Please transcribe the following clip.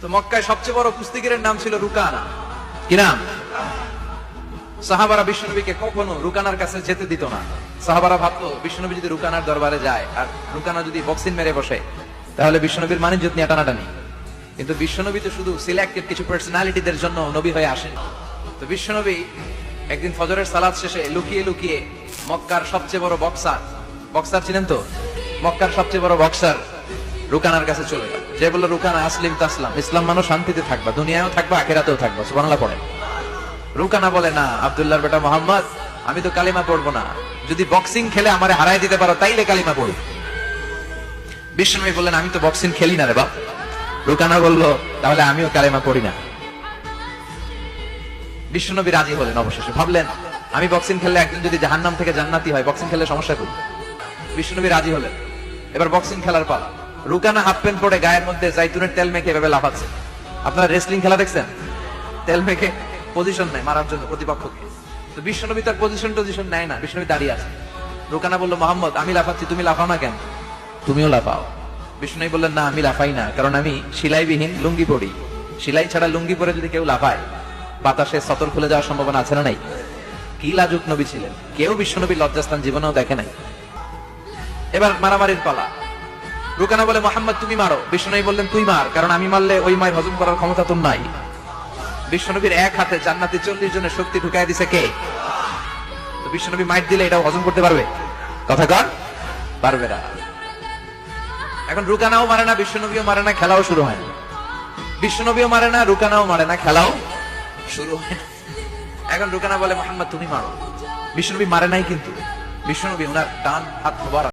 তো মক্কায় সবচেয়ে বড় কুস্তিগিরের নাম ছিল রুকানা। কি নাম? সাহাবারা বিশ্বনবীকে কখনো রুকানার কাছে যেতে দিত না। সাহাবারা ভাবতো বিশ্বনবী যদি রুকানার দরবারে যায় আর রুকানা যদি বক্সিং মেরে বসে তাহলে বিশ্বনবীর মানিজ্যত নিয়ে টানাটানি। কিন্তু বিশ্বনবী তো শুধু সিলেক্টেড কিছু পার্সোনালিটিদের জন্য নবী হয়ে আসেন। তো বিশ্বনবী একদিন ফজরের সালাত শেষে লুকিয়ে লুকিয়ে মক্কার সবচেয়ে বড় বক্সার ছিলেন তো, মক্কার সবচেয়ে বড় বক্সার রুকানার কাছে চলে গেল। যে বলল, রুকানা আসলিম তাসলাম, ইসলাম মানো শান্তিতে থাকবা, দুনিয়ায়ও থাকবা আখিরাতেও থাকবা। সুবহানাল্লাহ পড়ে। রুকানা বলে, না আব্দুল্লাহর বেটা মোহাম্মদ, আমি তো কালিমা পড়বো না, যদি বক্সিং খেলে আমারে হারাই দিতে পারো তাইলে কালিমা পড়ব। বিশ্বনবী বললেন, আমি তো বক্সিং খেলি না রে বাপ। রুকানা বলল, তাহলে আমিও কালিমা পড়ি না। বিশ্বনবী রাজি হলেন। অবশেষে ভাবলেন, আমি বক্সিং খেললে একদিন যদি জাহান্নাম থেকে জান্নাতি হয়, বক্সিং খেললে সমস্যা করি। বিশ্বনবী রাজি হলেন। এবার বক্সিং খেলার পালা। রুকানা হাফ প্যান্ট পরে গায়ের মধ্যে জাইতুনের তেল মেখে এভাবে লাফাচ্ছে। আপনারা রেসলিং খেলা দেখছেন? তেল মেখে পজিশন নেয় মারার জন্য প্রতিপক্ষকে। তো বিশ্বনবী তার পজিশন নেয় না, বিশ্বনবী দাঁড়িয়ে আছে। রুকানা বলল, মোহাম্মদ আমি লাফাচ্ছি, তুমি লাফাও না কেন? তুমিও লাফাও। বিশ্বনবী বললেন, না আমি লাফাই না, কারণ আমি সেলাইবিহীন লুঙ্গি পরি। সেলাই ছাড়া লুঙ্গি পরে যদি কেউ লাফায় বাতাসে সতর খুলে যাওয়ার সম্ভাবনা আছে না নাই? কি লাজুক নবী ছিলেন, কেউ বিশ্বনবীর লজ্জাস্থান জীবনেও দেখে নাই। এবার মারামারির পালা। রুকানা বলে, মোহাম্মদ তুমি মারো। বিশ্বনবী বললেন, তুই মার, কারণ আমি মারলে ওই মায়ের হজম করার ক্ষমতা তোর নাই। বিশ্বনবীর এক হাতে জান্নাতে 40 জনের শক্তি ঢুকায় দিছে কে? তো বিশ্বনবী মাইট দিলে এটা হজম করতে পারবে? কথা কর, পারবে না। এখন রুকানাও মারে না, বিশ্বনবীও মারে না, খেলাও শুরু হয় না। বিশ্বনবীও মারে না, রুকানাও মারে না, খেলাও শুরু হয় না। এখন রুকানা বলে, মোহাম্মদ তুমি মারো। বিশ্বনবী মারে নাই, কিন্তু বিশ্বনবী ওনার ডান হাত মোবারক